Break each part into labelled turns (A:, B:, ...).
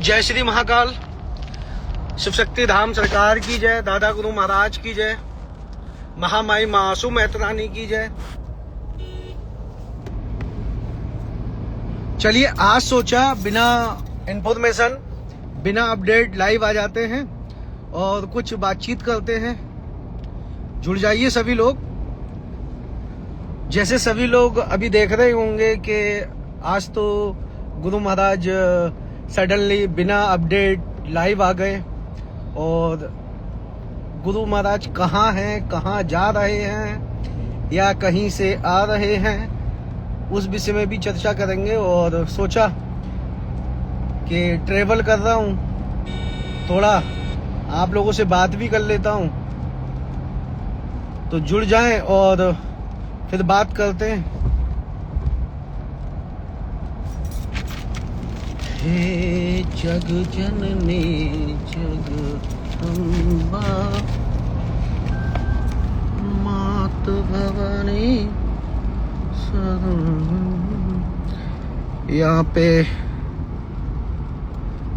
A: जय श्री महाकाल, शिव शक्ति धाम सरकार की जय, दादा गुरु महाराज की जय, महामाई मासूम मेहतरानी की जय। चलिए आज सोचा बिना इंफॉर्मेशन बिना अपडेट लाइव आ जाते हैं और कुछ बातचीत करते हैं। जुड़ जाइए सभी लोग। जैसे सभी लोग अभी देख रहे होंगे कि आज तो गुरु महाराज सडनली बिना अपडेट लाइव आ गए और गुरु महाराज कहाँ हैं, कहाँ जा रहे हैं या कहीं से आ रहे हैं, उस विषय में भी चर्चा करेंगे। और सोचा कि ट्रेवल कर रहा हूँ, थोड़ा आप लोगों से बात भी कर लेता हूँ, तो जुड़ जाएं और फिर बात करते हैं। हे जग जननी जगदम्बा मात भवानी यहाँ पे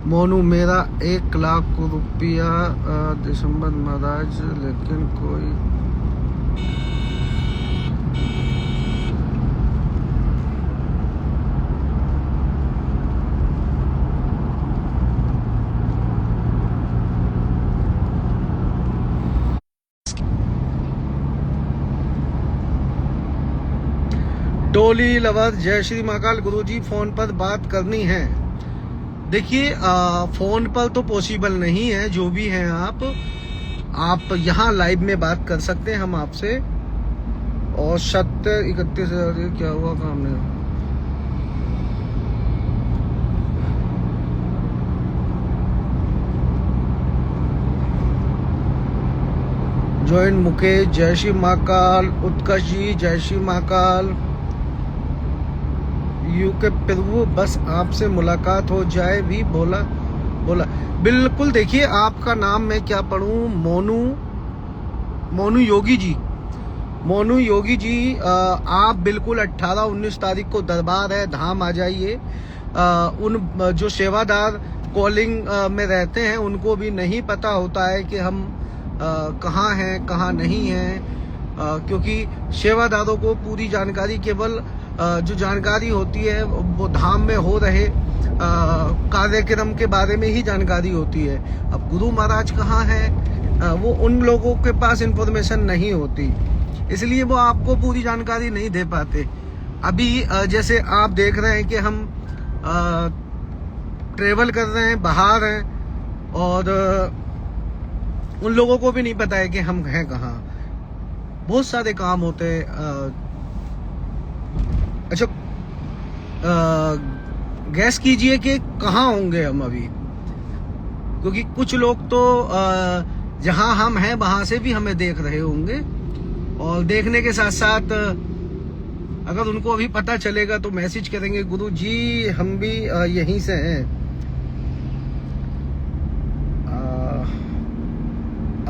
A: मोनू मेरा 1 लाख रुपया दिसंबर महाराज, लेकिन कोई डोली लवर। जय श्री महाकाल गुरुजी, फोन पर बात करनी है। देखिए फोन पर तो पॉसिबल नहीं है, जो भी हैं आप यहाँ लाइव में बात कर सकते हैं हम आपसे। और 31 क्या हुआ काम नहीं। जॉइन मुकेश, जय श्री महाकाल। उत्कर्ष जी, जय श्री महाकाल। यूके प्रभु बस आपसे मुलाकात हो जाए भी बोला। बिल्कुल। देखिए आपका नाम मैं क्या पढ़ूं, मोनू योगी जी। मोनू योगी जी, आप बिल्कुल 18-19 तारीख को दरबार है, धाम आ जाइए। उन जो सेवादार कॉलिंग में रहते हैं उनको भी नहीं पता होता है कि हम कहाँ हैं कहाँ नहीं हैं, क्योंकि सेवादारों को पूरी जानकारी केवल जो जानकारी होती है वो धाम में हो रहे कार्यक्रम के बारे में ही जानकारी होती है। अब गुरु महाराज कहाँ हैं वो उन लोगों के पास इंफॉर्मेशन नहीं होती, इसलिए वो आपको पूरी जानकारी नहीं दे पाते। अभी जैसे आप देख रहे हैं कि हम ट्रेवल कर रहे हैं, बाहर हैं, और उन लोगों को भी नहीं पता है कि हम हैं कहाँ। बहुत सारे काम होते हैं। अच्छा, गैस कीजिए कि कहाँ होंगे हम अभी, क्योंकि कुछ लोग तो जहां हम हैं वहां से भी हमें देख रहे होंगे, और देखने के साथ साथ अगर उनको अभी पता चलेगा तो मैसेज करेंगे, गुरु जी हम भी यहीं से हैं।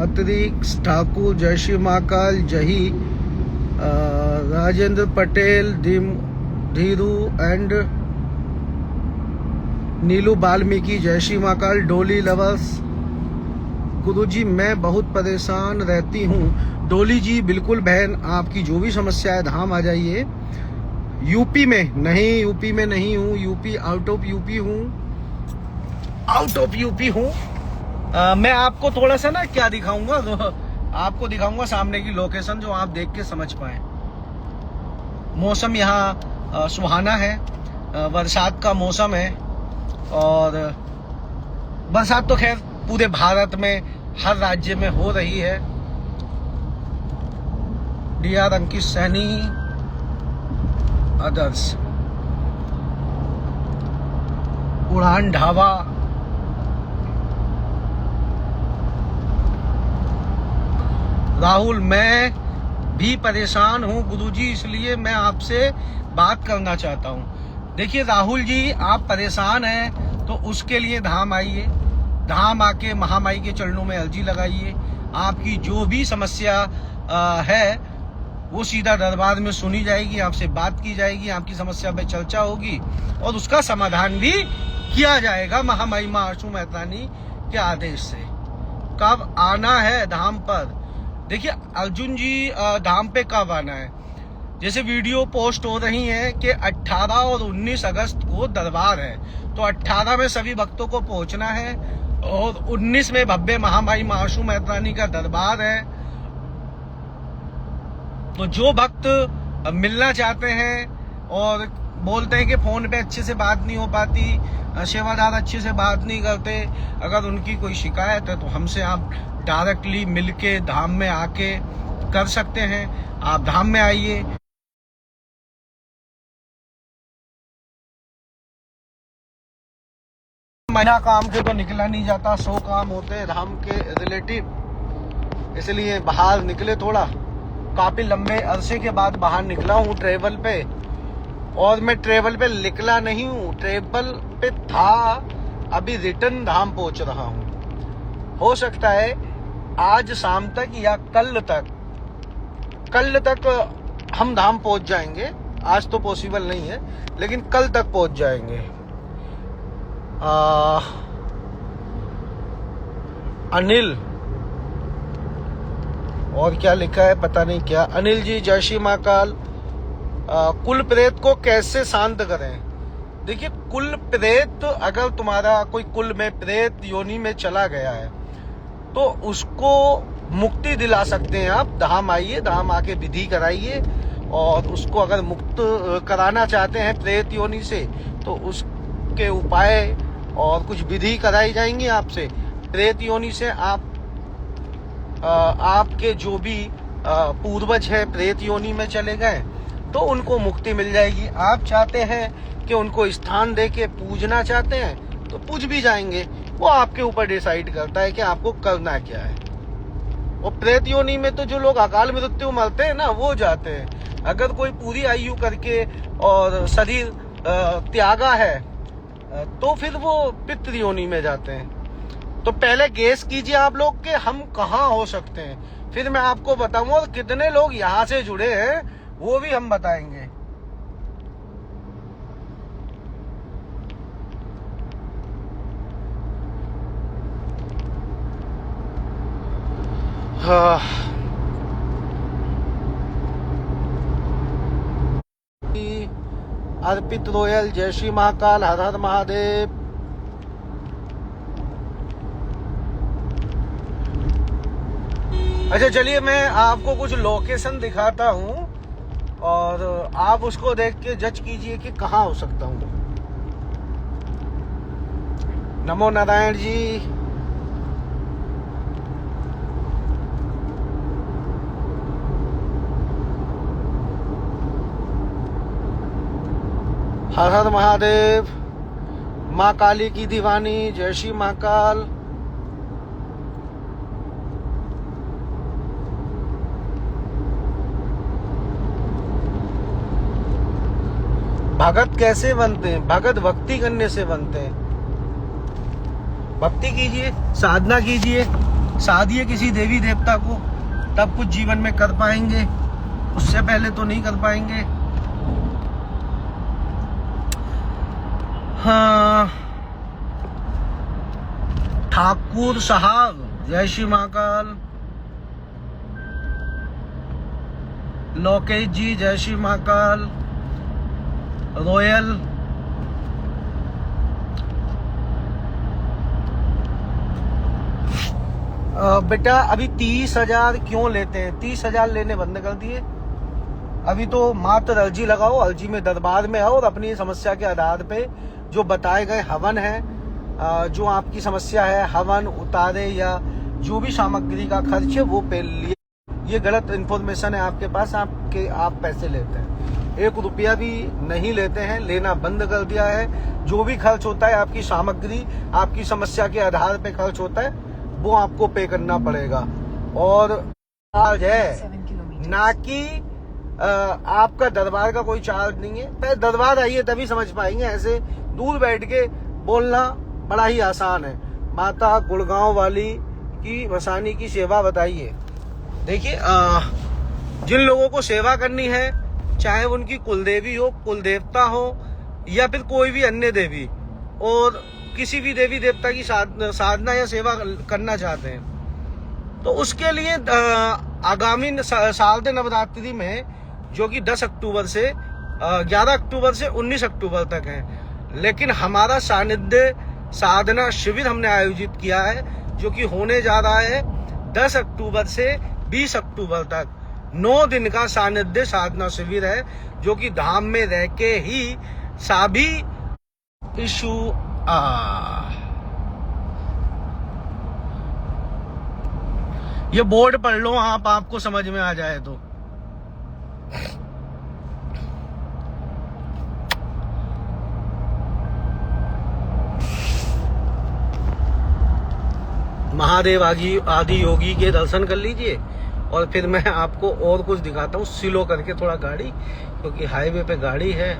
A: अतिरिक्त ठाकुर, जय श्री महाकाल। जही राजेंद्र पटेल, धीरू एंड नीलू वाल्मीकि, जय श्री महाकाल। डोली लवर्स, गुरुजी मैं बहुत परेशान रहती हूँ। डोली जी बिल्कुल बहन, आपकी जो भी समस्या है धाम आ जाइए। यूपी में नहीं, यूपी में नहीं हूँ, यूपी आउट ऑफ यूपी हूँ, आउट ऑफ यूपी हूँ। मैं आपको थोड़ा सा ना क्या दिखाऊंगा, आपको दिखाऊंगा सामने की लोकेशन जो आप देख के समझ पाए। मौसम यहाँ सुहाना है, बरसात का मौसम है, और बरसात तो खैर पूरे भारत में हर राज्य में हो रही है। डीआर अंकित सैनी, अदर्स, उड़ान ढाबा, राहुल मैं भी परेशान हूँ गुरुजी, इसलिए मैं आपसे बात करना चाहता हूँ। देखिए राहुल जी, आप परेशान हैं तो उसके लिए धाम आइए, धाम आके महामाई के चरणों में अर्जी लगाइए। आपकी जो भी समस्या है वो सीधा दरबार में सुनी जाएगी, आपसे बात की जाएगी, आपकी समस्या पे चर्चा होगी और उसका समाधान भी किया जाएगा महामाई मां आशु मेहतानी के आदेश से। कब आना है धाम पर, देखिए अर्जुन जी धाम पे कब आना है, जैसे वीडियो पोस्ट हो रही है कि 18 और 19 अगस्त को दरबार है, तो 18 में सभी भक्तों को पहुंचना है और 19 में भव्य महामाई मां आशु मेहतानी का दरबार है। तो जो भक्त मिलना चाहते हैं और बोलते हैं कि फोन पे अच्छे से बात नहीं हो पाती, सेवादार अच्छे से बात नहीं करते, अगर उनकी कोई शिकायत है तो हमसे आप डायरेक्टली मिलके धाम में आके कर सकते हैं। आप धाम में आइए। महीना काम के तो निकला नहीं जाता, 100 काम होते हैं धाम के रिलेटिव, इसलिए बाहर निकले थोड़ा। काफी लंबे अरसे के बाद बाहर निकला हूँ ट्रेवल पे, और मैं ट्रेवल पे निकला नहीं हूँ, ट्रेवल पे था, अभी रिटर्न धाम पहुंच रहा हूँ। हो सकता है आज शाम तक या कल तक हम धाम पहुंच जाएंगे। आज तो पॉसिबल नहीं है, लेकिन कल तक पहुंच जाएंगे। अनिल, और क्या लिखा है पता नहीं क्या। अनिल जी, जय श्री महाकाल। कुल प्रेत को कैसे शांत करें? देखिए, कुल प्रेत, अगर तुम्हारा कोई कुल में प्रेत योनि में चला गया है तो उसको मुक्ति दिला सकते हैं आप। धाम आइए, धाम आके विधि कराइए, और उसको अगर मुक्त कराना चाहते हैं प्रेत योनि से तो उसके उपाय और कुछ विधि कराई जाएंगी आपसे। प्रेत योनि से आपके जो भी पूर्वज है प्रेत योनि में चले गए तो उनको मुक्ति मिल जाएगी। आप चाहते हैं कि उनको स्थान देके पूजना चाहते हैं तो पूज भी जाएंगे। वो आपके ऊपर डिसाइड करता है कि आपको करना क्या है। और प्रेत योनि में तो जो लोग अकाल मृत्यु मरते हैं ना, वो जाते हैं। अगर कोई पूरी आयु करके और शरीर त्यागा है तो फिर वो पितृ योनि में जाते हैं। तो पहले गेस कीजिए आप लोग कि हम कहाँ हो सकते हैं, फिर मैं आपको बताऊंगा। और कितने लोग यहाँ से जुड़े हैं वो भी हम बताएंगे। अर्पित रोयल, जय श्री महाकाल, हर हर महादेव। अच्छा, चलिए मैं आपको कुछ लोकेशन दिखाता हूँ और आप उसको देख के जज कीजिए कि कहाँ हो सकता हूँ। नमो नारायण जी। हर हर महादेव। माँ काली की दीवानी, जय श्री महाकाल। भगत कैसे बनते हैं? भगत भक्ति करने से बनते हैं। भक्ति कीजिए, साधना कीजिए, साधिए किसी देवी देवता को, तब कुछ जीवन में कर पाएंगे, उससे पहले तो नहीं कर पाएंगे। हाँ, ठाकुर साहब, जय श्री महाकाल। लोकेश जी, जय श्री महाकाल। रॉयल, बेटा अभी 30,000 क्यों लेते हैं? 30,000 लेने बंद कर दिए। अभी तो मात्र अर्जी लगाओ, अर्जी में दरबार में आओ और अपनी समस्या के आधार पे जो बताए गए हवन है, जो आपकी समस्या है, हवन उतारे या जो भी सामग्री का खर्च है वो पे लिए। ये गलत इन्फॉर्मेशन है आपके पास, आप पैसे लेते हैं। 1 रुपया भी नहीं लेते हैं, लेना बंद कर दिया है। जो भी खर्च होता है आपकी सामग्री, आपकी समस्या के आधार पे खर्च होता है, वो आपको पे करना पड़ेगा। और चार्ज है ना कि आपका दरबार का कोई चार्ज नहीं है। पहले दरबार आइए तभी समझ पाएंगे। ऐसे दूर बैठ के बोलना बड़ा ही आसान है। माता गुड़गांव वाली की वसानी की सेवा बताइए। देखिए, जिन लोगों को सेवा करनी है, चाहे उनकी कुलदेवी हो, कुलदेवता हो या फिर कोई भी अन्य देवी, और किसी भी देवी देवता की साधना या सेवा करना चाहते हैं, तो उसके लिए आगामी शारदीय नवरात्रि में, जो कि 10 अक्टूबर से 11 अक्टूबर से 19 अक्टूबर तक है, लेकिन हमारा सानिध्य साधना शिविर हमने आयोजित किया है, जो कि होने जा रहा है 10 अक्टूबर से 20 अक्टूबर तक। 9 दिन का सानिध्य साधना शिविर है, जो कि धाम में रह के ही सभी इशू ये बोर्ड पढ़ लो आप, आपको समझ में आ जाए तो। महादेव आदि योगी के दर्शन कर लीजिए, और फिर मैं आपको और कुछ दिखाता हूँ। स्लो करके थोड़ा गाड़ी, क्योंकि हाईवे पे गाड़ी है।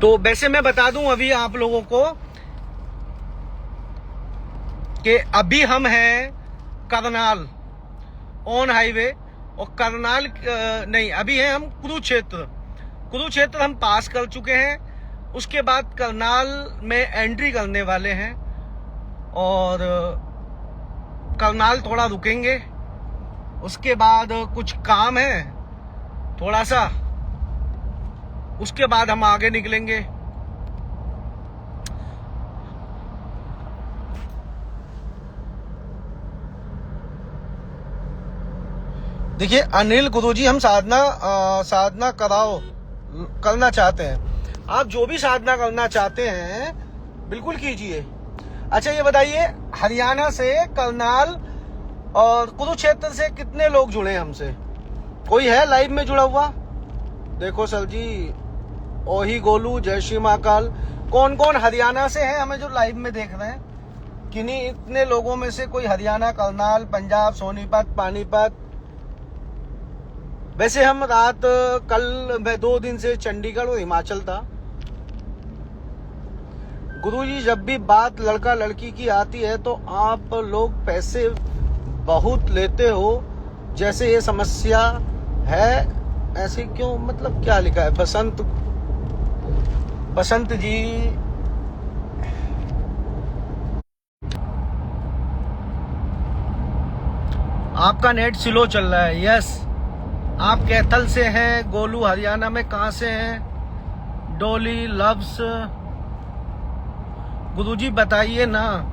A: तो वैसे मैं बता दूं अभी आप लोगों को कि अभी हम हैं करनाल ऑन हाईवे, और करनाल नहीं, अभी हैं हम कुरुक्षेत्र हम पास कर चुके हैं। उसके बाद करनाल में एंट्री करने वाले हैं, और करनाल थोड़ा रुकेंगे। उसके बाद कुछ काम है थोड़ा सा, उसके बाद हम आगे निकलेंगे। देखिए अनिल गुरुजी, हम साधना करना चाहते हैं। आप जो भी साधना करना चाहते हैं बिल्कुल कीजिए। अच्छा ये बताइए, हरियाणा से करनाल और कुरुक्षेत्र से कितने लोग जुड़े हैं हमसे? कोई है लाइव में जुड़ा हुआ? देखो सर जी, ओही गोलू, जय श्री महाकाल। कौन कौन हरियाणा से है हमें जो लाइव में देख रहे हैं? किन्हीं इतने लोगों में से कोई हरियाणा, करनाल, पंजाब, सोनीपत, पानीपत? वैसे हम कल मैं 2 दिन से चंडीगढ़ और हिमाचल था। गुरुजी, जब भी बात लड़का लड़की की आती है तो आप लोग पैसे बहुत लेते हो, जैसे ये समस्या है ऐसे क्यों? मतलब क्या लिखा है? बसंत जी, आपका नेट स्लो चल रहा है। यस, आप कैथल से हैं। गोलू हरियाणा में कहाँ से हैं? डोली लव्स, गुरुजी बताइए ना,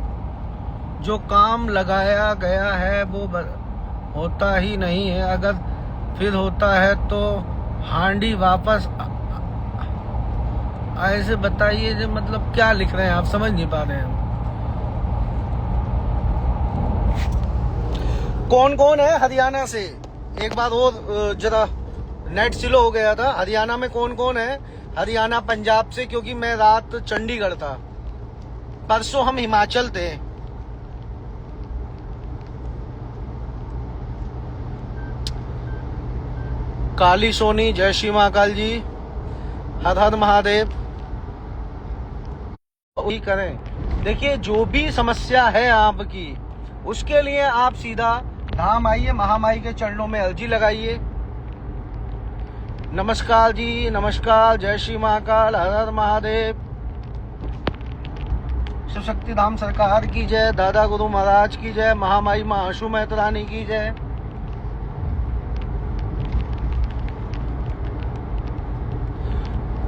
A: जो काम लगाया गया है वो होता ही नहीं है, अगर फिर होता है तो हांडी वापस ऐसे बताइए। मतलब क्या लिख रहे हैं आप, समझ नहीं पा रहे हैं। कौन कौन है हरियाणा से? एक बार और, जरा नेट स्लो हो गया था। हरियाणा में कौन कौन है? हरियाणा, पंजाब से, क्योंकि मैं रात चंडीगढ़ था, परसों हम हिमाचल थे। काली सोनी, जय श्री महाकाल जी, हर हर महादेव। वही करें। देखिए जो भी समस्या है आपकी, उसके लिए आप सीधा धाम आइए, महामाई के चरणों में अर्जी लगाइए। नमस्कार जी, नमस्कार, जय श्री महाकाल, हर हर महादेव। शिव शक्ति धाम सरकार की जय, दादा गुरु महाराज की जय, महामाई मां आशु मेहतरानी की जय।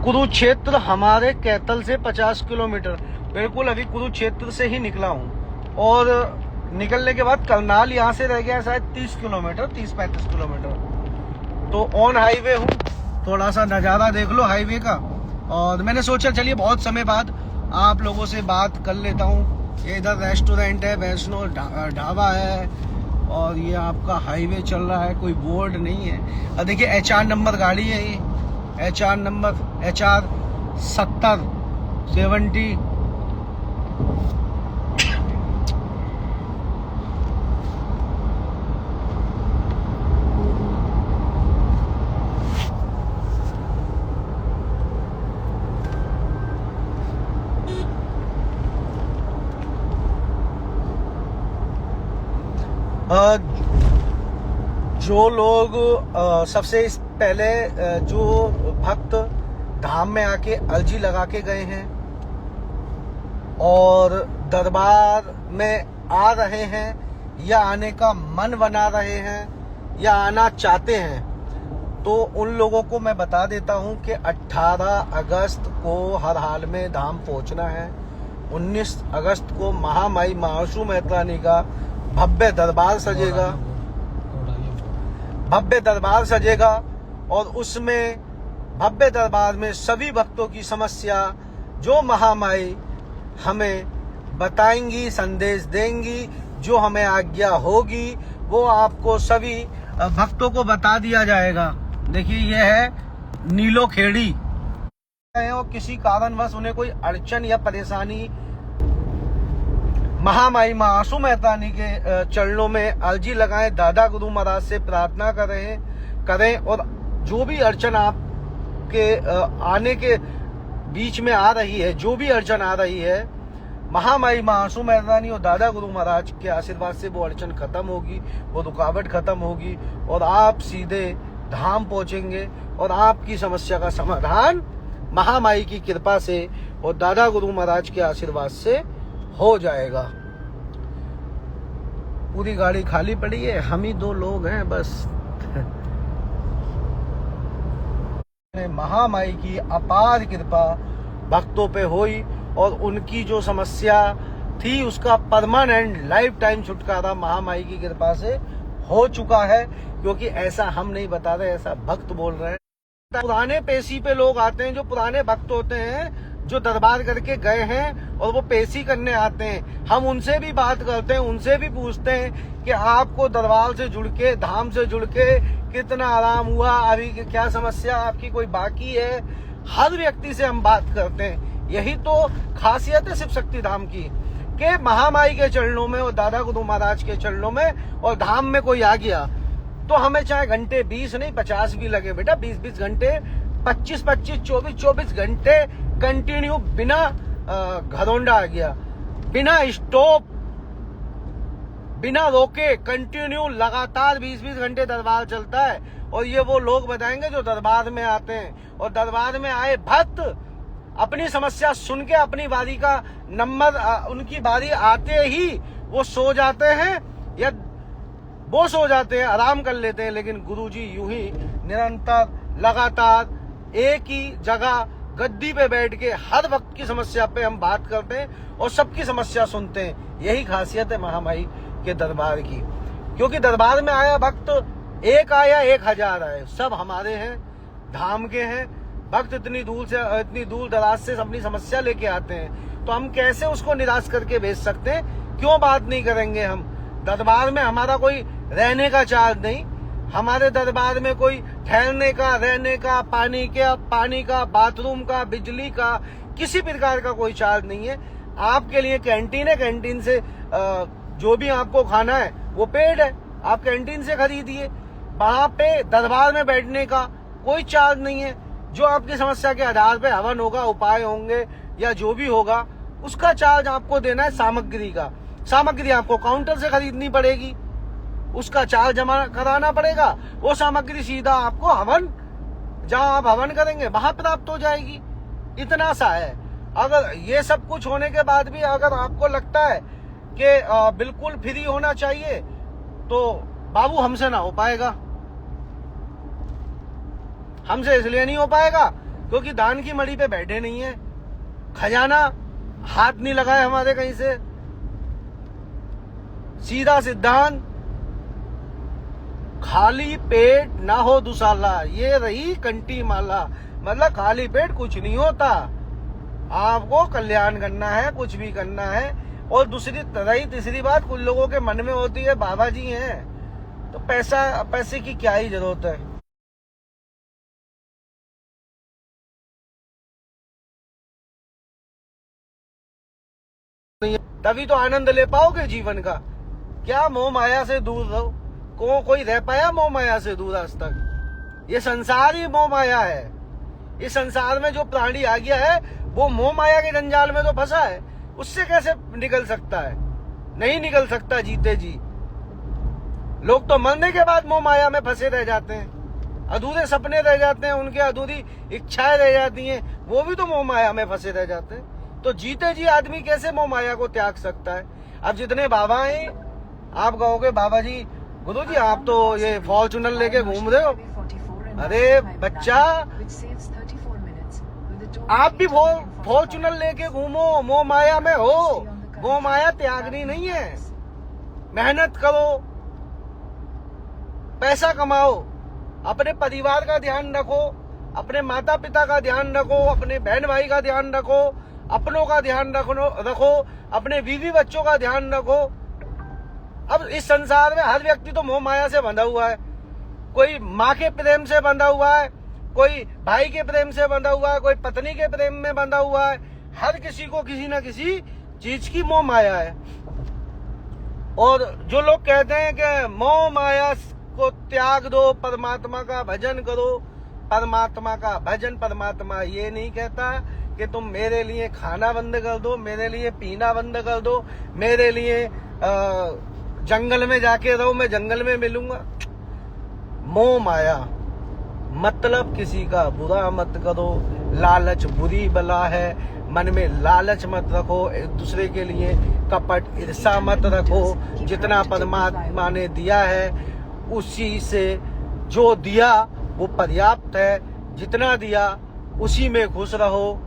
A: कुरुक्षेत्र हमारे कैथल से 50 किलोमीटर। बिल्कुल, अभी कुरुक्षेत्र से ही निकला हूँ, और निकलने के बाद करनाल यहाँ से रह गया शायद 30 किलोमीटर, 30-35 किलोमीटर। तो ऑन हाईवे हूँ, थोड़ा सा नज़ारा देख लो हाईवे का। और मैंने सोचा चलिए बहुत समय बाद आप लोगों से बात कर लेता हूँ। ये इधर रेस्टोरेंट है, वैष्णो ढाबा है, और ये आपका हाईवे चल रहा है, कोई बोर्ड नहीं है। और देखिए HR नंबर गाड़ी है, ये HR नंबर HR 7070। जो लोग सबसे पहले जो भक्त धाम में आके अर्जी लगा के गए हैं, और दरबार में आ रहे हैं या आने का मन बना रहे हैं या आना चाहते हैं, तो उन लोगों को मैं बता देता हूं कि 18 अगस्त को हर हाल में धाम पहुंचना है। 19 अगस्त को महामाई महासू मेहतरानी का भव्य दरबार सजेगा और उसमें भव्य दरबार में सभी भक्तों की समस्या जो महामाई हमें बताएंगी, संदेश देंगी, जो हमें आज्ञा होगी वो आपको सभी भक्तों को बता दिया जाएगा। देखिए ये है नीलो खेड़ी और किसी कारणवश उन्हें कोई अड़चन या परेशानी महामाई महासू मेहतानी के चरणों में अर्जी लगाएं, दादा गुरु महाराज से प्रार्थना करें और जो भी अड़चन आपके आने के बीच में आ रही है, जो भी अड़चन आ रही है, महामाई महासू मेहतानी और दादा गुरु महाराज के आशीर्वाद से वो अड़चन खत्म होगी, वो रुकावट खत्म होगी और आप सीधे धाम पहुंचेंगे और आपकी समस्या का समाधान महामाई की कृपा से और दादा गुरु महाराज के आशीर्वाद से हो जाएगा। पूरी गाड़ी खाली पड़ी है, हम ही 2 लोग हैं बस। महामाई की अपार कृपा भक्तों पे हुई और उनकी जो समस्या थी उसका परमानेंट लाइफ टाइम छुटकारा महामाई की कृपा से हो चुका है, क्योंकि ऐसा हम नहीं बता रहे, ऐसा भक्त बोल रहे हैं। पुराने पेशी पे लोग आते हैं, जो पुराने भक्त होते हैं, जो दरबार करके गए हैं और वो पेशी करने आते हैं, हम उनसे भी बात करते हैं, उनसे भी पूछते हैं कि आपको दरबार से जुड़ के, धाम से जुड़ के कितना आराम हुआ, अभी क्या समस्या आपकी कोई बाकी है। हर व्यक्ति से हम बात करते हैं। यही तो खासियत है शिव शक्ति धाम की, कि महामाई के चरणों में और दादा गुरु महाराज के चरणों में और धाम में कोई आ गया तो हमें चाहे घंटे 20 नहीं 50 भी लगे बेटा, 20-20 घंटे, 25-25, 24-24 घंटे कंटिन्यू बिना घरौंडा आ गया, बिना स्टॉप, बिना रोके कंटिन्यू लगातार 20-20 घंटे दरबार चलता है। और ये वो लोग बताएंगे जो दरबार में आते हैं और दरबार में आए भक्त अपनी समस्या सुन के अपनी बारी का नंबर, उनकी बारी आते ही वो सो जाते हैं या वो सो जाते हैं, आराम कर लेते हैं। लेकिन गुरुजी यूं ही निरंतर लगातार एक ही जगह गद्दी पे बैठ के हर वक्त की समस्या पे हम बात करते हैं और सबकी समस्या सुनते हैं। यही खासियत है महामाई के दरबार की, क्योंकि दरबार में आया भक्त एक आया 1000 आए, सब हमारे हैं, धाम के हैं। भक्त इतनी दूर दराज से अपनी समस्या लेके आते हैं, तो हम कैसे उसको निराश करके भेज सकते हैं? क्यों बात नहीं करेंगे हम? दरबार में हमारा कोई रहने का चार्ज नहीं, हमारे दरबार में कोई ठहरने का, रहने का, पानी का, बाथरूम का, बिजली का, किसी प्रकार का कोई चार्ज नहीं है। आपके लिए कैंटीन है, कैंटीन से जो भी आपको खाना है वो पेड है, आप कैंटीन से खरीदिए। वहां पे दरबार में बैठने का कोई चार्ज नहीं है। जो आपकी समस्या के आधार पे हवन होगा, उपाय होंगे या जो भी होगा, उसका चार्ज आपको देना है सामग्री का। सामग्री आपको काउंटर से खरीदनी पड़ेगी, उसका चार्ज जमा कराना पड़ेगा, वो सामग्री सीधा आपको हवन, जहां आप हवन करेंगे वहां प्राप्त हो जाएगी। इतना सा है। अगर ये सब कुछ होने के बाद भी अगर आपको लगता है कि बिल्कुल फ्री होना चाहिए, तो बाबू हमसे ना हो पाएगा। हमसे इसलिए नहीं हो पाएगा क्योंकि दान की मड़ी पे बैठे नहीं है, खजाना हाथ नहीं लगाए हमारे कहीं से। सीधा सिद्धांत, खाली पेट ना हो दुसाला, ये रही कंटी माला। मतलब खाली पेट कुछ नहीं होता, आपको कल्याण करना है, कुछ भी करना है। और तीसरी बात कुछ लोगों के मन में होती है, बाबा जी हैं तो पैसे की क्या ही जरूरत है। तभी तो आनंद ले पाओगे जीवन का। क्या मोह माया से दूर रहो। कोई रह पाया मोह माया से दूर आज तक? ये संसार ही मोह माया है। इस संसार में जो प्राणी आ गया है वो मोह माया के जंजाल में तो फंसा है, उससे कैसे निकल सकता है? नहीं निकल सकता जीते जी। लोग तो मरने के बाद मोह माया में फंसे रह जाते हैं, अधूरे सपने रह जाते हैं, उनके अधूरी इच्छाएं रह जाती हैं, वो भी तो मोह माया में फंसे रह जाते हैं। तो जीते जी आदमी कैसे मोह माया को त्याग सकता है? अब जितने बाबा हैं, आप कहोगे बाबा जी, गुरु जी आप तो ये फॉर्च्यूनर लेके घूम रहे हो। अरे बच्चा, आप भी फॉर्च्यूनर लेके घूमो, मोह माया में हो। मोह माया त्यागनी नहीं है। मेहनत करो, पैसा कमाओ, अपने परिवार का ध्यान रखो, अपने माता पिता का ध्यान रखो, अपने बहन भाई का ध्यान रखो, अपनों का ध्यान रखो, अपने बीवी बच्चों का ध्यान रखो। अब इस संसार में हर व्यक्ति तो मोह माया से बंधा हुआ है। कोई माँ के प्रेम से बंधा हुआ है, कोई भाई के प्रेम से बंधा हुआ है, कोई पत्नी के प्रेम में बंधा हुआ है। हर किसी को किसी न किसी चीज की मोह माया है। और जो लोग कहते हैं कि मोह माया को त्याग दो, परमात्मा का भजन करो, परमात्मा का भजन, परमात्मा ये नहीं कहता कि तुम मेरे लिए खाना बंद कर दो, मेरे लिए पीना बंद कर दो, मेरे लिए जंगल में जाके रहो, मैं जंगल में मिलूंगा। मोह माया मतलब किसी का बुरा मत करो, लालच बुरी बला है, मन में लालच मत रखो, एक दूसरे के लिए कपट ईर्षा मत रखो। जितना परमात्मा ने दिया है उसी से जो दिया वो पर्याप्त है, जितना दिया उसी में खुश रहो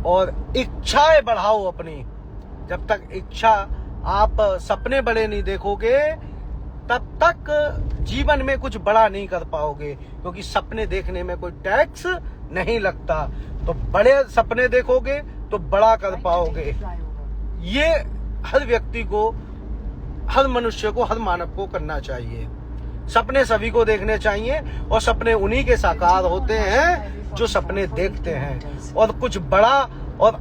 A: और इच्छाएं बढ़ाओ अपनी। जब तक इच्छा, आप सपने बड़े नहीं देखोगे तब तक जीवन में कुछ बड़ा नहीं कर पाओगे, क्योंकि सपने देखने में कोई टैक्स नहीं लगता। तो बड़े सपने देखोगे तो बड़ा कर पाओगे। ये हर व्यक्ति को, हर मनुष्य को, हर मानव को करना चाहिए। सपने सभी को देखने चाहिए और सपने उन्हीं के साकार होते हैं जो सपने देखते हैं, और कुछ बड़ा और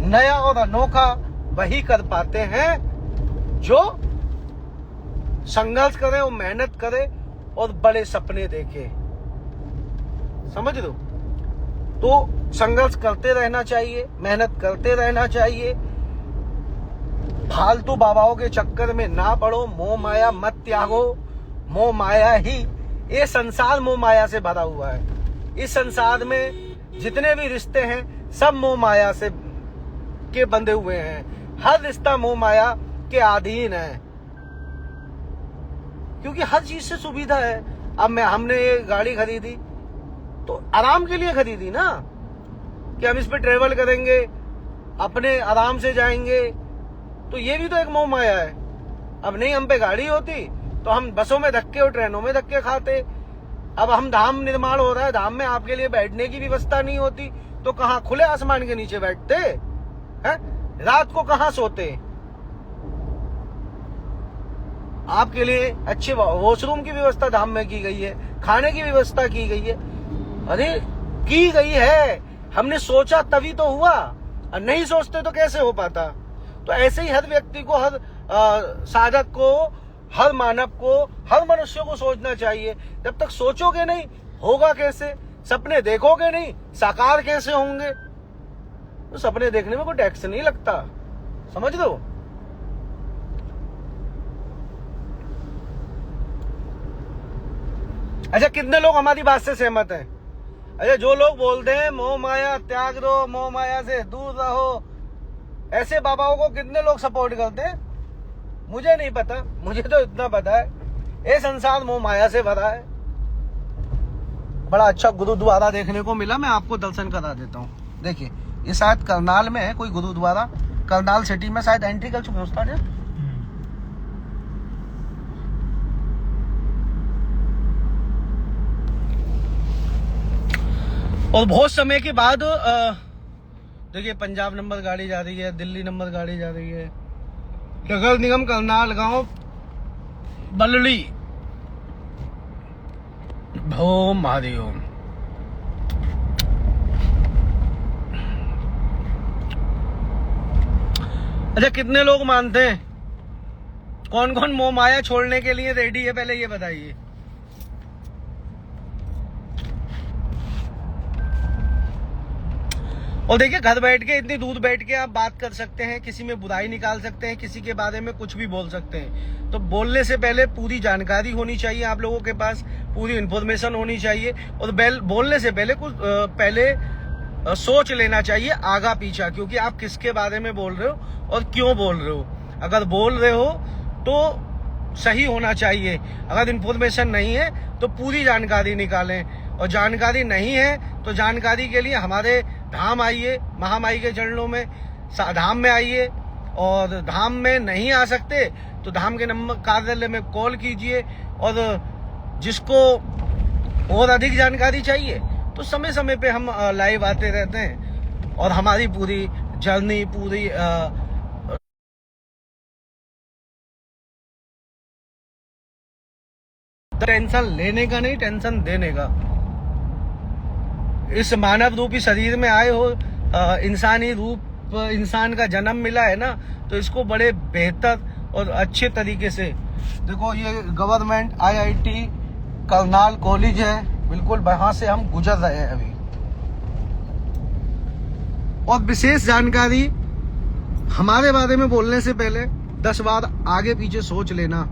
A: नया और अनोखा वही कर पाते हैं जो संघर्ष करे और मेहनत करे और बड़े सपने देखे। समझ लो? तो संघर्ष करते रहना चाहिए, मेहनत करते रहना चाहिए, फालतू बाबाओं के चक्कर में ना पड़ो, मोह माया मत त्यागो। मोह माया ही, ये संसार मोह माया से भरा हुआ है। इस संसार में जितने भी रिश्ते हैं सब मोह माया से के बंधे हुए हैं। हर रिश्ता मोह माया के अधीन है, क्योंकि हर चीज से सुविधा है। अब हमने ये गाड़ी खरीदी तो आराम के लिए खरीदी ना, कि हम इस पे ट्रेवल करेंगे, अपने आराम से जाएंगे। तो ये भी तो एक मोह माया है। अब नहीं हम पे गाड़ी होती तो हम बसों में धक्के और ट्रेनों में धक्के खाते। अब हम धाम निर्माण हो रहा है, धाम में आपके लिए बैठने की व्यवस्था नहीं होती तो कहाँ खुले आसमान के नीचे बैठते हैं? रात को कहाँ सोते? आपके लिए अच्छे वॉशरूम की व्यवस्था धाम में की गई है, खाने की व्यवस्था की गई है। अरे की गई है, हमने सोचा तभी तो हुआ, और नहीं सोचते तो कैसे हो पाता? तो ऐसे ही हर व्यक्ति को, हर साधक को, हर मानव को, हर मनुष्य को सोचना चाहिए। जब तक सोचोगे नहीं होगा कैसे? सपने देखोगे नहीं साकार कैसे होंगे? तो सपने देखने में कोई टैक्स नहीं लगता, समझ लो। अच्छा, कितने लोग हमारी बात से सहमत हैं? अच्छा, जो लोग बोलते हैं मोह माया त्याग दो, मोह माया से दूर रहो, ऐसे बाबाओं को कितने लोग सपोर्ट करते हैं? मुझे नहीं पता, मुझे तो इतना पता है ये संसार मोह माया से भरा है। बड़ा अच्छा गुरुद्वारा देखने को मिला, मैं आपको दर्शन करा देता हूँ। देखिए, ये शायद करनाल में है कोई गुरुद्वारा, करनाल सिटी में शायद एंट्री कर चुके उस्ताद है। और बहुत समय के बाद देखिए, पंजाब नंबर गाड़ी जा रही है, दिल्ली नंबर गाड़ी जा रही है, नगर निगम करनाल गांव बल्ली। भोम महादेव। अच्छा, कितने लोग मानते हैं? कौन कौन मोह माया छोड़ने के लिए रेडी है, पहले ये बताइए। और देखिए, घर बैठ के, इतनी दूर बैठ के आप बात कर सकते हैं, किसी में बुराई निकाल सकते हैं, किसी के बारे में कुछ भी बोल सकते हैं। तो बोलने से पहले पूरी जानकारी होनी चाहिए, आप लोगों के पास पूरी इन्फॉर्मेशन होनी चाहिए। और बोलने से पहले कुछ पहले सोच लेना चाहिए आगा पीछा, क्योंकि आप किसके बारे में बोल रहे हो और क्यों बोल रहे हो। अगर बोल रहे हो तो सही होना चाहिए, अगर इन्फॉर्मेशन नहीं है तो पूरी जानकारी निकालें, और जानकारी नहीं है तो जानकारी के लिए हमारे धाम आइए, महामाई के चरणों में धाम में आइए, और धाम में नहीं आ सकते तो धाम के नंबर कार्यालय में कॉल कीजिए, और जिसको और अधिक जानकारी चाहिए तो समय समय पे हम लाइव आते रहते हैं, और हमारी पूरी जर्नी पूरी टेंशन लेने का नहीं, टेंशन देने का। इस मानव रूपी शरीर में आए हो, इंसानी रूप, इंसान का जन्म मिला है ना, तो इसको बड़े बेहतर और अच्छे तरीके से देखो। ये गवर्नमेंट IIT करनाल कॉलेज है, बिल्कुल वहां से हम गुजर रहे हैं अभी। और विशेष जानकारी हमारे बारे में बोलने से पहले 10 बार आगे पीछे सोच लेना,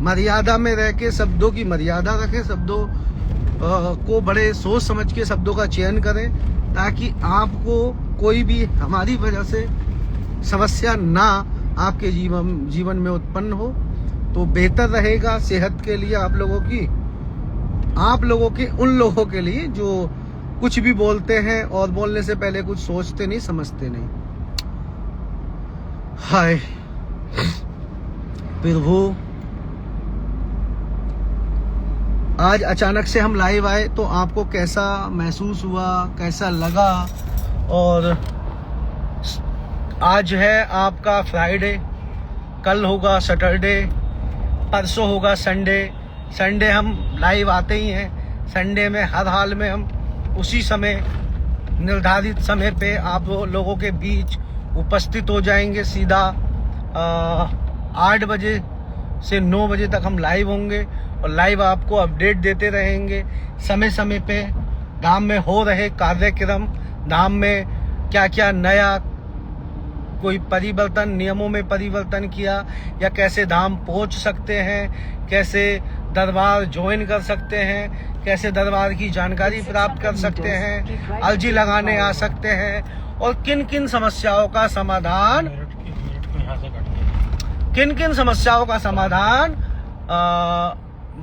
A: मर्यादा में रह के शब्दों की मर्यादा रखें, शब्दों को बड़े सोच समझ के शब्दों का चयन करें, ताकि आपको कोई भी हमारी वजह से समस्या ना आपके जीवन में उत्पन्न हो, तो बेहतर रहेगा सेहत के लिए आप लोगों की, आप लोगों के, उन लोगों के लिए जो कुछ भी बोलते हैं और बोलने से पहले कुछ सोचते नहीं, समझते नहीं। हाय प्रभु, आज अचानक से हम लाइव आए तो आपको कैसा महसूस हुआ, कैसा लगा? और आज है आपका फ्राइडे, कल होगा सैटरडे, परसों होगा संडे। संडे हम लाइव आते ही हैं, संडे में हर हाल में हम उसी समय, निर्धारित समय पे आप लोगों के बीच उपस्थित हो जाएंगे। सीधा 8 बजे से 9 बजे तक हम लाइव होंगे, और लाइव आपको अपडेट देते रहेंगे समय समय पे, धाम में हो रहे कार्यक्रम, धाम में क्या क्या नया कोई परिवर्तन, नियमों में परिवर्तन किया, या कैसे धाम पहुंच सकते हैं, कैसे दरबार ज्वाइन कर सकते हैं, कैसे दरबार की जानकारी प्राप्त कर सकते हैं, अर्जी लगाने आ सकते हैं, और किन किन समस्याओं का समाधान,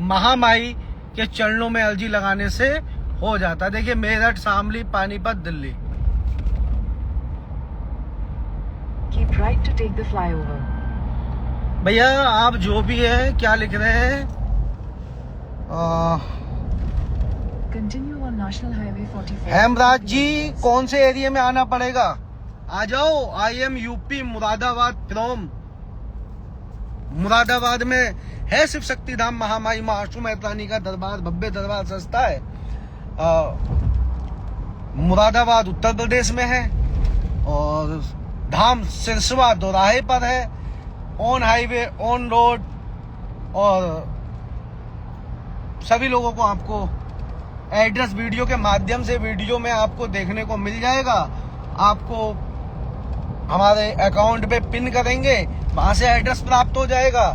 A: महामाई के चरणों में अर्जी लगाने से हो जाता। देखिए, Meerut, Shamli, Panipat, Delhi.
B: Keep right to take the flyover.
A: भैया आप जो भी है, क्या लिख रहे हैं?
B: Continue on National Highway 44.
A: Hemraj जी, कौन से एरिया में आना पड़ेगा? आ जाओ। I am UP Moradabad from. Moradabad में है शिव शक्ति धाम महामाई महाशु मैत्रानी का दरबार, भव्य दरबार संस्था है। मुरादाबाद उत्तर प्रदेश में है, और धाम सिरसवा दोराहे पर है, ऑन हाईवे, ऑन रोड, और सभी लोगों को आपको एड्रेस वीडियो के माध्यम से, वीडियो में आपको देखने को मिल जाएगा। आपको हमारे अकाउंट पे पिन करेंगे, वहां से एड्रेस प्राप्त हो जाएगा,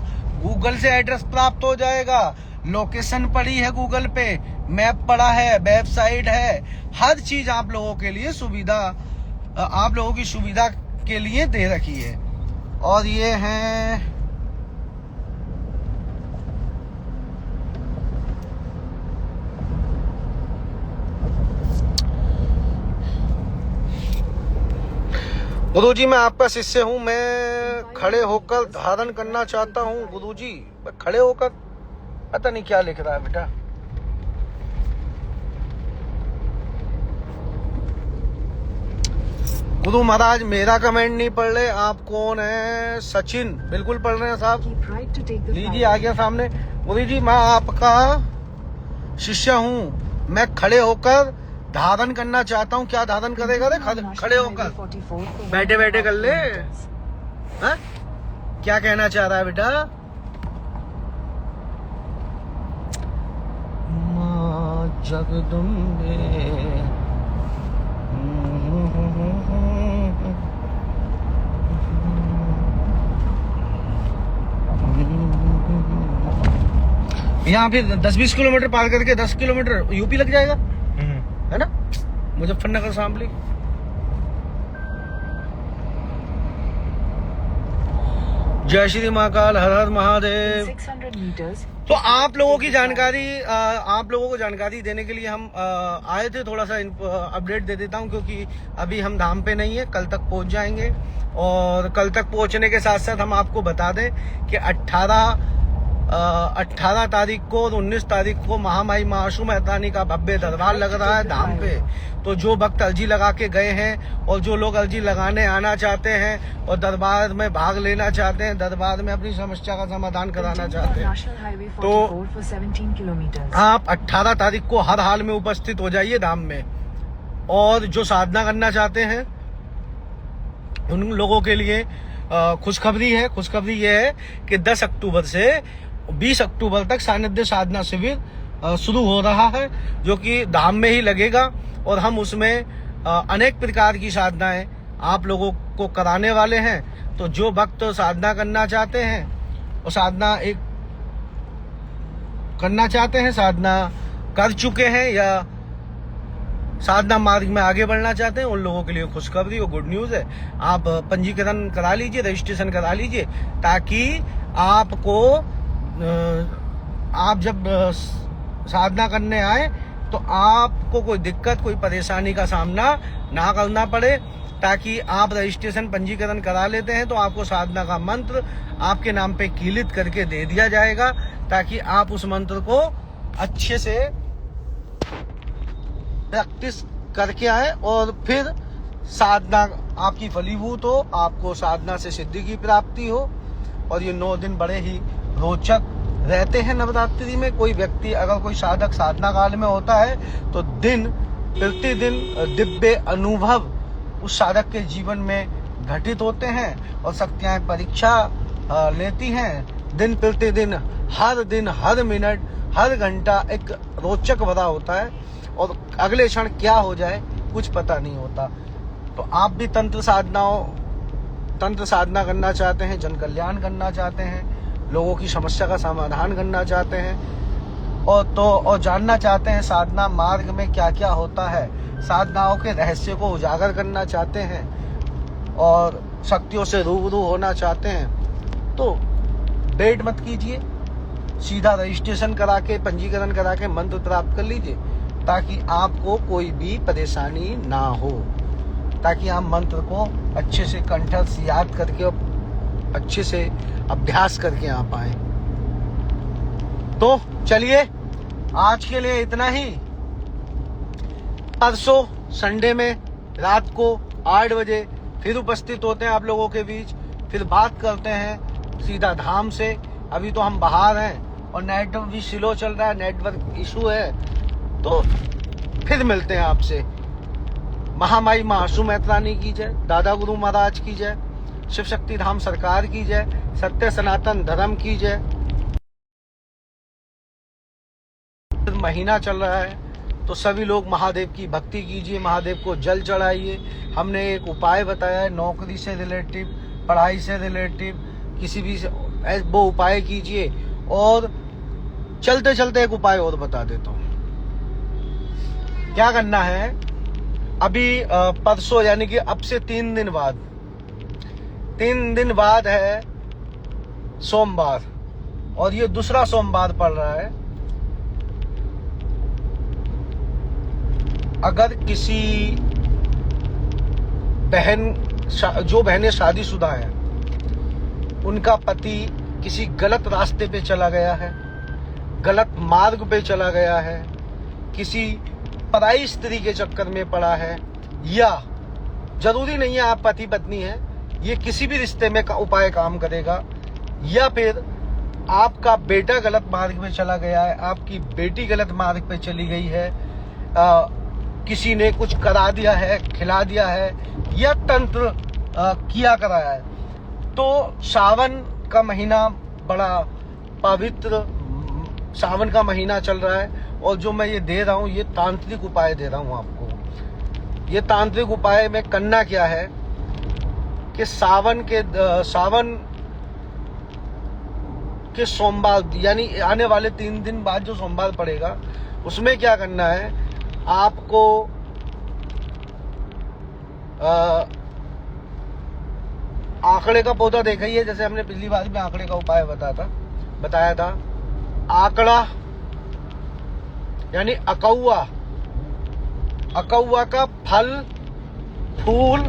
A: गूगल से एड्रेस प्राप्त हो जाएगा, लोकेशन पड़ी है गूगल पे, मैप पड़ा है, वेबसाइट है, हर चीज आप लोगों के लिए सुविधा, आप लोगों की सुविधा के लिए दे रखी है। और ये है गुरुजी, मैं आपका शिष्य हूँ, मैं खड़े होकर धारण करना चाहता हूँ। गुरुजी, मैं खड़े होकर, पता नहीं क्या लिख रहा है बेटा। गुरु महाराज मेरा कमेंट नहीं पढ़ रहे, आप कौन है? सचिन बिल्कुल पढ़ रहे हैं साहब, लीजिए आ गया सामने। गुरु जी, मैं आपका शिष्य हूँ, मैं खड़े होकर धारण करना चाहता हूँ। क्या धारण करेगा रे? खड़े होकर, बैठे बैठे कर ले। हा? क्या कहना चाह रहा है बेटा? माँ जगदम्बे, यहाँ फिर 10-20 किलोमीटर पार करके 10 किलोमीटर यूपी लग जाएगा, है ना? मुजफ्फरनगर शामली। जय श्री महाकाल, हर हर महादेव।
B: 600 meters.
A: तो आप लोगों की जानकारी, आप लोगों को जानकारी देने के लिए हम आए थे। थोड़ा सा अपडेट दे देता हूं, क्योंकि अभी हम धाम पे नहीं है, कल तक पहुंच जाएंगे। और कल तक पहुंचने के साथ साथ हम आपको बता दें कि 18 तारीख को और 19 तारीख को महामाई महाआशू मेहतानी का भव्य दरबार लग रहा है धाम पे। तो जो भक्त अर्जी लगा के गए हैं और जो लोग अर्जी लगाने आना चाहते हैं और दरबार में भाग लेना चाहते हैं, दरबार में अपनी समस्या का समाधान कराना चाहते हैं,
B: National Highway
A: तो
B: 44 for 17 kilometers.
A: आप 18 तारीख को हर हाल में उपस्थित हो जाइए धाम में। और जो साधना करना चाहते हैं उन लोगों के लिए खुशखबरी है। खुशखबरी ये है कि 10 अक्टूबर से 20 अक्टूबर तक सानिध्य साधना शिविर शुरू हो रहा है, जो कि धाम में ही लगेगा। और हम उसमें अनेक प्रकार की साधनाएं आप लोगों को कराने वाले हैं। तो जो भक्त साधना करना चाहते हैं और साधना साधना कर चुके हैं या साधना मार्ग में आगे बढ़ना चाहते हैं, उन लोगों के लिए खुशखबरी और गुड न्यूज है। आप पंजीकरण करा लीजिए, रजिस्ट्रेशन करा लीजिए, ताकि आपको आप जब साधना करने आए तो आपको कोई दिक्कत, कोई परेशानी का सामना ना करना पड़े। ताकि आप रजिस्ट्रेशन पंजीकरण करा लेते हैं तो आपको साधना का मंत्र आपके नाम पे कीलित करके दे दिया जाएगा, ताकि आप उस मंत्र को अच्छे से प्रैक्टिस करके आए और फिर साधना आपकी फलीभूत हो, आपको साधना से सिद्धि की प्राप्ति हो। और ये 9 दिन बड़े ही रोचक रहते हैं नवरात्रि में। कोई व्यक्ति, अगर कोई साधक साधना काल में होता है तो दिन प्रतिदिन दिव्य अनुभव उस साधक के जीवन में घटित होते हैं और शक्तियां परीक्षा लेती हैं। दिन प्रतिदिन, हर दिन, हर मिनट, हर घंटा एक रोचक भरा होता है और अगले क्षण क्या हो जाए कुछ पता नहीं होता। तो आप भी तंत्र साधना करना चाहते हैं, जन कल्याण करना चाहते हैं, लोगों की समस्या का समाधान करना चाहते हैं और जानना चाहते हैं साधना मार्ग में क्या क्या होता है, साधनाओं के रहस्य को उजागर करना चाहते हैं और शक्तियों से रूबरू होना चाहते हैं, तो वेट मत कीजिए, सीधा रजिस्ट्रेशन करा के, पंजीकरण करा के मंत्र प्राप्त कर लीजिए, ताकि आपको कोई भी परेशानी ना हो, ताकि आप मंत्र को अच्छे से कंठस्थ याद करके और अच्छे से अभ्यास करके आ पाए। तो चलिए, आज के लिए इतना ही। परसों संडे में रात को 8 बजे फिर उपस्थित होते हैं आप लोगों के बीच। फिर बात करते हैं सीधा धाम से। अभी तो हम बाहर हैं और नेटवर्क भी स्लो चल रहा है, नेटवर्क इशू है, तो फिर मिलते हैं आपसे। महामाई महाआशू मेहतानी की जय, दादा गुरु महाराज की जय, शिव शक्ति धाम सरकार की जय, सत्य सनातन धर्म की जय। महीना चल रहा है तो सभी लोग महादेव की भक्ति कीजिए, महादेव को जल चढ़ाइए। हमने एक उपाय बताया है, नौकरी से रिलेटिव, पढ़ाई से रिलेटिव, किसी भी वो उपाय कीजिए। और चलते चलते एक उपाय और बता देता हूँ। क्या करना है, अभी परसों यानी कि अब से 3 दिन बाद है सोमवार, और ये दूसरा सोमवार पड़ रहा है। अगर किसी जो बहनें शादीशुदा हैं, उनका पति किसी गलत रास्ते पे चला गया है, गलत मार्ग पे चला गया है, किसी पराई स्त्री के चक्कर में पड़ा है, या जरूरी नहीं है आप पति पत्नी हैं, ये किसी भी रिश्ते में उपाय काम करेगा। या फिर आपका बेटा गलत मार्ग पे चला गया है, आपकी बेटी गलत मार्ग पे चली गई है, किसी ने कुछ करा दिया है, खिला दिया है, या तंत्र किया कराया है, तो सावन का महीना बड़ा पवित्र, सावन का महीना चल रहा है। और जो मैं ये दे रहा हूँ, ये तांत्रिक उपाय दे रहा हूँ आपको। ये तांत्रिक उपाय में करना क्या है कि सावन के सोमवार, यानी आने वाले 3 दिन बाद जो सोमवार पड़ेगा, उसमें क्या करना है, आपको आंकड़े का पौधा देखा ही है, जैसे हमने पिछली बार में आंकड़े का उपाय बताया था। आंकड़ा यानी अकौआ, अकौआ का फल, फूल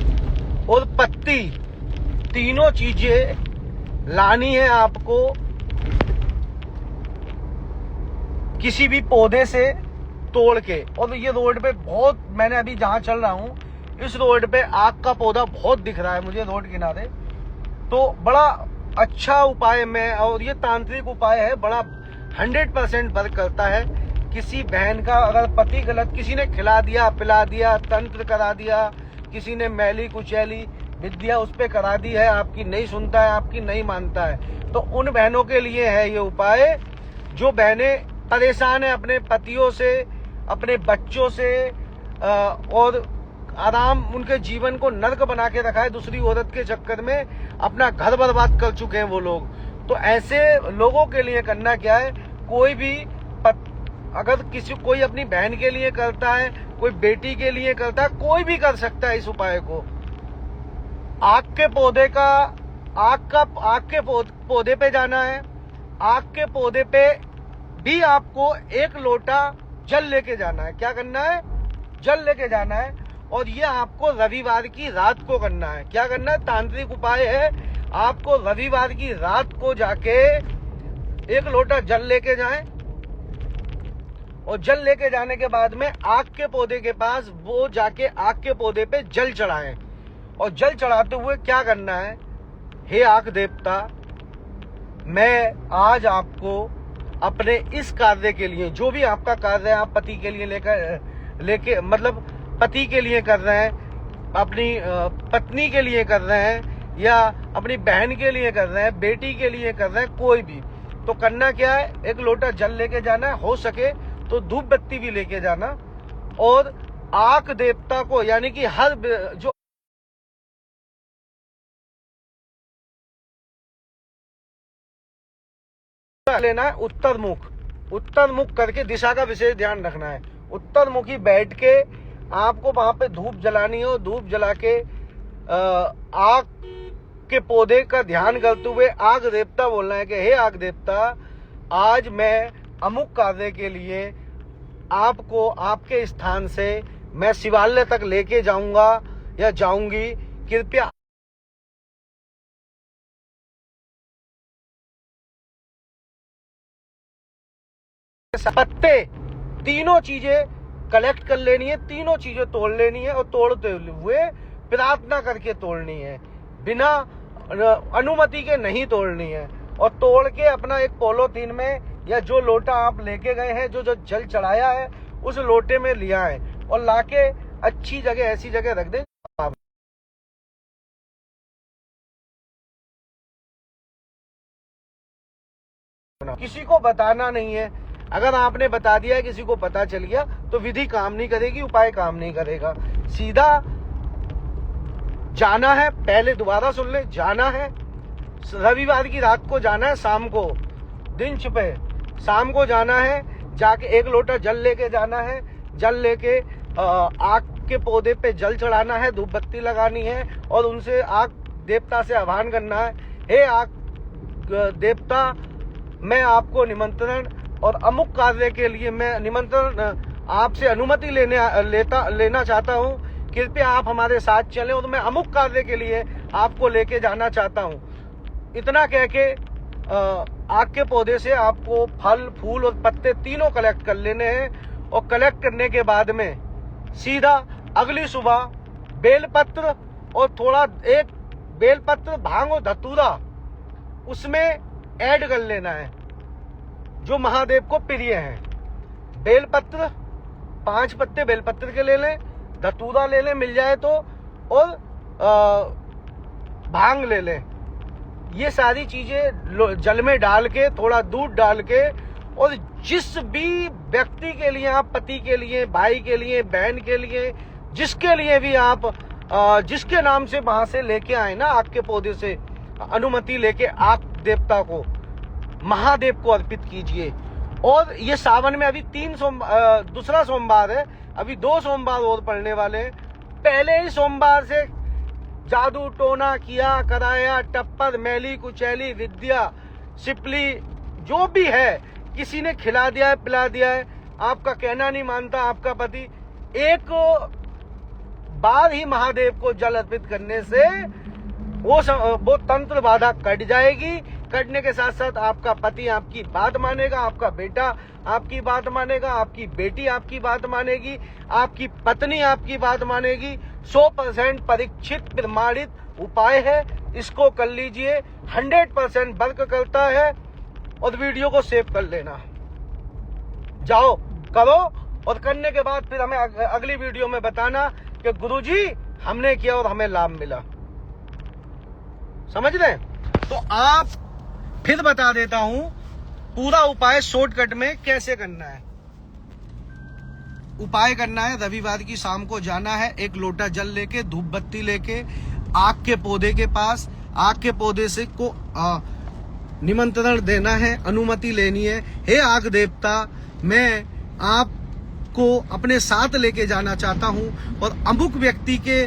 A: और पत्ती, तीनों चीजें लानी है आपको किसी भी पौधे से तोड़ के। और ये रोड पे बहुत, मैंने अभी जहां चल रहा हूं इस रोड पे आग का पौधा बहुत दिख रहा है मुझे रोड किनारे। तो बड़ा अच्छा उपाय में, और ये तांत्रिक उपाय है, बड़ा 100% वर्क करता है। किसी बहन का अगर पति गलत, किसी ने खिला दिया, पिला दिया, तंत्र करा दिया, किसी ने मैली कुचैली विद्या उस पे करा दी है, आपकी नहीं सुनता है, आपकी नहीं मानता है, तो उन बहनों के लिए है ये उपाय। जो बहनें परेशान है अपने पतियों से, अपने बच्चों से, और आराम उनके जीवन को नर्क बना के रखा है दूसरी औरत के चक्कर में, अपना घर बर्बाद कर चुके हैं वो लोग। तो ऐसे लोगों के लिए करना क्या है, कोई भी अगर कोई अपनी बहन के लिए करता है, कोई बेटी के लिए करता है, कोई भी कर सकता है इस उपाय को। आग के पौधे पे जाना है। आग के पौधे पे भी आपको 1 लोटा जल लेके जाना है। क्या करना है? जल लेके जाना है। और ये आपको रविवार की रात को करना है। क्या करना है? तांत्रिक उपाय है। आपको रविवार की रात को जाके 1 लोटा जल लेके जाएं, और जल लेके जाने के बाद में आग के पौधे के पास वो जाके आग के पौधे पे जल चढ़ाएं। और जल चढ़ाते हुए क्या करना है, हे आग देवता, मैं आज आपको अपने इस कार्य के लिए, जो भी आपका कार्य है, आप पति के लिए लेके मतलब पति के लिए कर रहे हैं, अपनी पत्नी के लिए कर रहे हैं, या अपनी बहन के लिए कर रहे हैं, बेटी के लिए कर रहे हैं, कोई भी, तो करना क्या है, 1 लोटा जल लेके जाना है, हो सके तो धूप बत्ती भी लेके जाना। और आग देवता को, यानी कि हर जो लेना है उत्तर मुख करके दिशा का विशेष ध्यान रखना है। उत्तर मुखी बैठ के आपको वहां पे धूप जलानी है, और धूप जला के आग के पौधे का ध्यान करते हुए आग देवता बोलना है कि हे आग देवता, आज मैं अमुक कार्य के लिए आपको आपके स्थान से मैं शिवालय तक लेके जाऊंगा या जाऊंगी, कृपया पत्ते, तीनों चीजें कलेक्ट कर लेनी है, तीनों चीजें तोड़ लेनी है, और तोड़ते हुए प्रार्थना करके तोड़नी है, बिना अनुमति के नहीं तोड़नी है। और तोड़ के अपना एक पॉलीथीन में, या जो लोटा आप लेके गए हैं, जो जल चढ़ाया है, उस लोटे में लिया है, और लाके अच्छी जगह, ऐसी जगह रख दें। किसी को बताना नहीं है। अगर आपने बता दिया है, किसी को पता चल गया, तो विधि काम नहीं करेगी, उपाय काम नहीं करेगा। सीधा जाना है, पहले दोबारा सुन ले, जाना है रविवार की रात को, जाना है शाम को, दिन छुपे शाम को जाना है, जाके 1 लोटा जल लेके जाना है, जल लेके आग के पौधे पे जल चढ़ाना है, धूप बत्ती लगानी है, और उनसे आग देवता से आह्वान करना है, हे आग देवता, मैं आपको निमंत्रण और अमुक कार्य के लिए मैं निमंत्रण आपसे अनुमति लेना चाहता हूँ, कृपया आप हमारे साथ चलें, और मैं अमुक कार्य के लिए आपको लेके जाना चाहता हूँ। इतना कह के आग के पौधे से आपको फल, फूल और पत्ते तीनों कलेक्ट कर लेने हैं। और कलेक्ट करने के बाद में सीधा अगली सुबह बेलपत्र और थोड़ा 1 बेलपत्र, भांग और धतूरा उसमें ऐड कर लेना है, जो महादेव को प्रिय है। बेलपत्र 5 पत्ते बेलपत्र के ले लें, धतूरा ले लें मिल जाए तो, और भांग ले लें। ये सारी चीजें जल में डाल के, थोड़ा दूध डाल के, और जिस भी व्यक्ति के लिए आप, पति के लिए, भाई के लिए, बहन के लिए, जिसके लिए भी आप जिसके नाम से वहां से लेके आए ना, आग के पौधे से अनुमति लेके, आग देवता को, महादेव को अर्पित कीजिए। और ये सावन में अभी 3 दूसरा सोमवार है, अभी 2 सोमवार और पड़ने वाले हैं, पहले ही सोमवार से जादू टोना किया कराया, टप्पर मैली कुचैली विद्या सिपली जो भी है किसी ने खिला दिया है पिला दिया है। आपका कहना नहीं मानता आपका पति, एक बार ही महादेव को जल अर्पित करने से वो तंत्र बाधा कट जाएगी। कटने के साथ साथ आपका पति आपकी बात मानेगा, आपका बेटा आपकी बात मानेगा, आपकी बेटी आपकी बात मानेगी, आपकी पत्नी आपकी बात मानेगी। 100% परीक्षित प्रमाणित उपाय है, इसको कर लीजिए, 100% वर्क करता है। और वीडियो को सेव कर लेना, जाओ करो, और करने के बाद फिर हमें अगली वीडियो में बताना कि गुरुजी हमने किया और हमें लाभ मिला। समझ रहे? तो आप फिर बता देता हूं पूरा उपाय शॉर्टकट में कैसे करना है। उपाय करना है, रविवार की शाम को जाना है, एक लोटा जल लेके, धूप बत्ती लेके, आग के पौधे के पास, आग के पौधे से को निमंत्रण देना है, अनुमति लेनी है। हे आग देवता, मैं आपको अपने साथ लेके जाना चाहता हूं और अमुक व्यक्ति के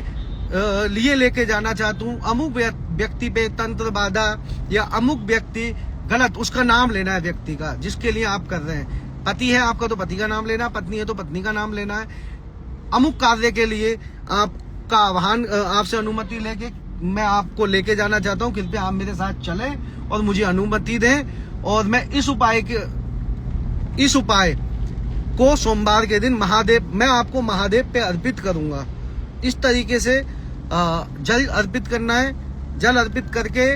A: लिए लेके जाना चाहता हूं। अमुक व्यक्ति पे तंत्र बाधा या अमुक व्यक्ति गलत, उसका नाम लेना है व्यक्ति का जिसके लिए आप कर रहे हैं। पति है आपका तो पति का नाम लेना, पत्नी है तो पत्नी का नाम लेना है। अमुक कार्य के लिए आपका आह्वान, आपसे अनुमति लेके मैं आपको लेके जाना चाहता हूं, कृपया आप मेरे साथ चलें और मुझे अनुमति दें। और मैं इस उपाय को सोमवार के दिन मैं आपको महादेव पे अर्पित करूंगा। इस तरीके से जल अर्पित करना है। जल अर्पित करके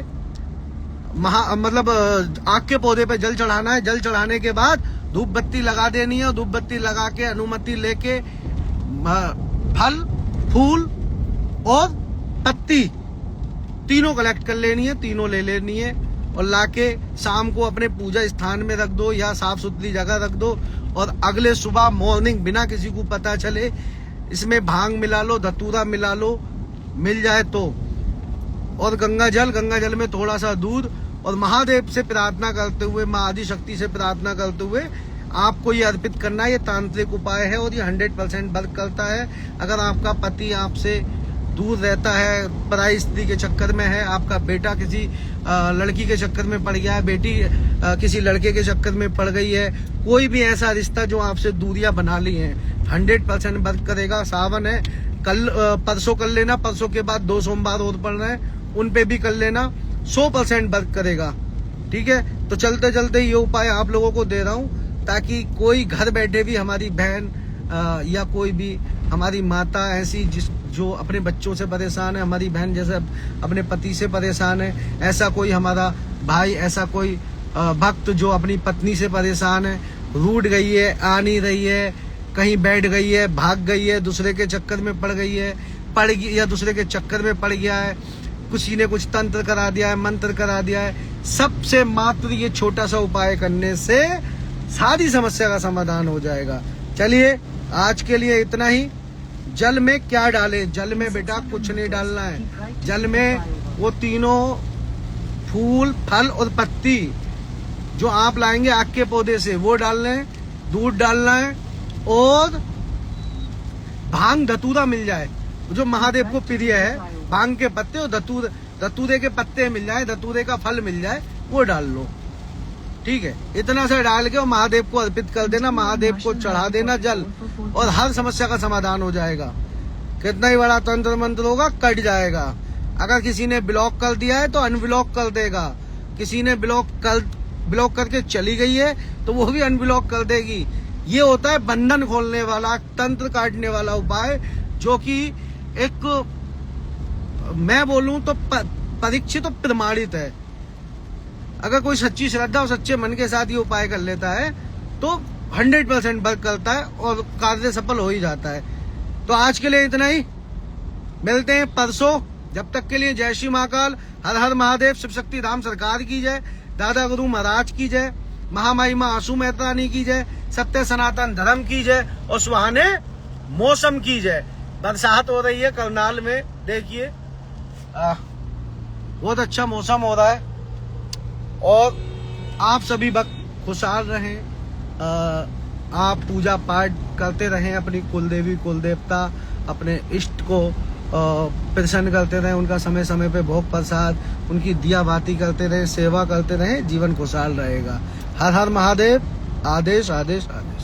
A: आग के पौधे पे जल चढ़ाना है। जल चढ़ाने के बाद धूप बत्ती लगा देनी है। धूप बत्ती लगा के अनुमति लेके फल, फूल और पत्ती तीनों कलेक्ट कर लेनी है, तीनों ले लेनी है और लाके शाम को अपने पूजा स्थान में रख दो या साफ सुथरी जगह रख दो। और अगले सुबह मॉर्निंग बिना किसी को पता चले इसमें भांग मिला लो, धतूरा मिला लो, मिल जाए तो, और गंगा जल में थोड़ा सा दूध, और महादेव से प्रार्थना करते हुए, माँ आदि शक्ति से प्रार्थना करते हुए आपको ये अर्पित करना है। ये तांत्रिक उपाय है और ये 100% वर्क करता है। अगर आपका पति आपसे दूर रहता है, पराई स्त्री के चक्कर में है, आपका बेटा किसी लड़की के चक्कर में पड़ गया है, बेटी किसी लड़के के चक्कर में पड़ गई है, कोई भी ऐसा रिश्ता जो आपसे दूरियां बना ली है, 100% वर्क करेगा। सावन है, कल परसों कर लेना, परसों के बाद 2 सोमवार और पड़ रहे हैं, उन पे भी कर लेना, 100% वर्क करेगा। ठीक है, तो चलते चलते ये उपाय आप लोगों को दे रहा हूँ ताकि कोई घर बैठे भी हमारी बहन या कोई भी हमारी माता ऐसी जो अपने बच्चों से परेशान है, हमारी बहन जैसे अपने पति से परेशान है, ऐसा कोई हमारा भाई, ऐसा कोई भक्त जो अपनी पत्नी से परेशान है, रूठ गई है, आ नहीं रही है, कहीं बैठ गई है, भाग गई है, दूसरे के चक्कर में पड़ गई है, पड़ गई या दूसरे के चक्कर में पड़ गया है, किसी ने कुछ तंत्र करा दिया है, मंत्र करा दिया है, सबसे मात्र ये छोटा सा उपाय करने से सारी समस्या का समाधान हो जाएगा। चलिए आज के लिए इतना ही। जल में क्या डालें? जल में बेटा कुछ नहीं डालना है। जल में वो तीनों फूल, फल और पत्ती जो आप लाएंगे आग के पौधे से वो डालना है, दूध डालना है और भांग धतूरा मिल जाए जो महादेव को प्रिय है, भांग के पत्ते और धतूरे के पत्ते मिल जाए, धतूरे का फल मिल जाए, वो डाल लो। ठीक है, इतना सा डाल के महादेव को अर्पित कर देना, महादेव को चढ़ा देना जल, और हर समस्या का समाधान हो जाएगा। कितना ही बड़ा तंत्र मंत्र होगा, कट जाएगा। अगर किसी ने ब्लॉक कर दिया है तो अनब्लॉक कर देगा, किसी ने ब्लॉक करके चली गई है तो वो भी अनब्लॉक कर देगी। ये होता है बंधन खोलने वाला, तंत्र काटने वाला उपाय, जो कि एक मैं बोलूं तो परीक्षित और प्रमाणित है। अगर कोई सच्ची श्रद्धा और सच्चे मन के साथ ये उपाय कर लेता है तो 100% वर्क करता है और कार्य सफल हो ही जाता है। तो आज के लिए इतना ही, मिलते हैं परसों। जब तक के लिए जय श्री महाकाल, हर हर महादेव, शिव शक्ति धाम सरकार की जय, दादा गुरु महाराज की जय, महामाई माँ आंसू मेहतानी की जय, सत्य सनातन धर्म की जय और सुहाने मौसम की जय। बरसात हो रही है करनाल में, देखिए बहुत अच्छा मौसम हो रहा है और आप सभी भक्त खुशहाल रहें। आप पूजा पाठ करते रहें अपनी कुलदेवी कुलदेवता अपने इष्ट को प्रसन्न करते रहें, उनका समय समय पे भोग प्रसाद, उनकी दिया बाती करते रहें, सेवा करते रहें, जीवन खुशहाल रहेगा। हर हर महादेव। आदेश आदेश आदेश।